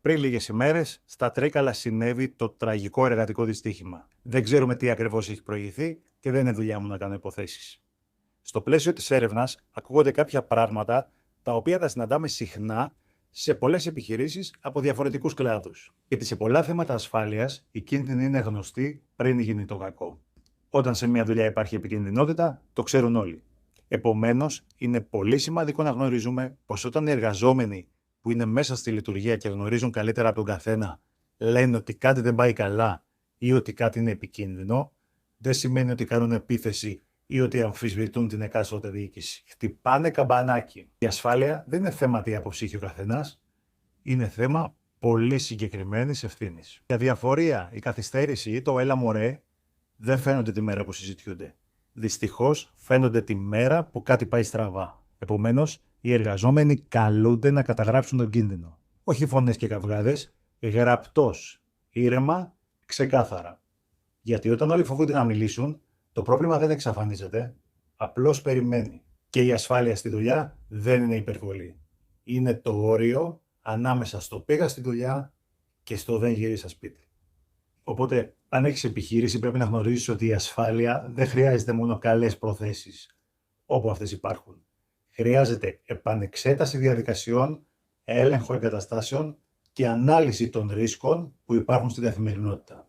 Πριν λίγες ημέρες, στα Τρίκαλα συνέβη το τραγικό εργατικό δυστύχημα. Δεν ξέρουμε τι ακριβώς έχει προηγηθεί και δεν είναι δουλειά μου να κάνω υποθέσεις. Στο πλαίσιο της έρευνας, ακούγονται κάποια πράγματα τα οποία τα συναντάμε συχνά σε πολλές επιχειρήσεις από διαφορετικούς κλάδους. Γιατί σε πολλά θέματα ασφάλειας, οι κίνδυνοι είναι γνωστοί πριν γίνει το κακό. Όταν σε μια δουλειά υπάρχει επικινδυνότητα, το ξέρουν όλοι. Επομένως, είναι πολύ σημαντικό να γνωρίζουμε πως όταν οι εργαζόμενοι που είναι μέσα στη λειτουργία και γνωρίζουν καλύτερα από τον καθένα, λένε ότι κάτι δεν πάει καλά ή ότι κάτι είναι επικίνδυνο, δεν σημαίνει ότι κάνουν επίθεση ή ότι αμφισβητούν την εκάστοτε διοίκηση. Χτυπάνε καμπανάκι. Η ασφάλεια δεν είναι θέμα τι άποψη έχει ο καθένας, είναι θέμα πολύ συγκεκριμένης ευθύνης. Η αδιαφορία, η καθυστέρηση ή το έλα μωρέ δεν φαίνονται τη μέρα που συζητιούνται. Δυστυχώς φαίνονται τη μέρα που κάτι πάει στραβά. Επομένως, οι εργαζόμενοι καλούνται να καταγράψουν τον κίνδυνο. Όχι φωνές και καυγάδες, γραπτός, ήρεμα, ξεκάθαρα. Γιατί όταν όλοι φοβούνται να μιλήσουν, το πρόβλημα δεν εξαφανίζεται, απλώς περιμένει. Και η ασφάλεια στη δουλειά δεν είναι υπερβολή. Είναι το όριο ανάμεσα στο πήγα στη δουλειά και στο δεν γύρισα σπίτι. Οπότε, αν έχεις επιχείρηση, πρέπει να γνωρίζεις ότι η ασφάλεια δεν χρειάζεται μόνο καλές προθέσεις, όπου αυτές υπάρχουν. Χρειάζεται επανεξέταση διαδικασιών, έλεγχο εγκαταστάσεων και ανάλυση των ρίσκων που υπάρχουν στην καθημερινότητα.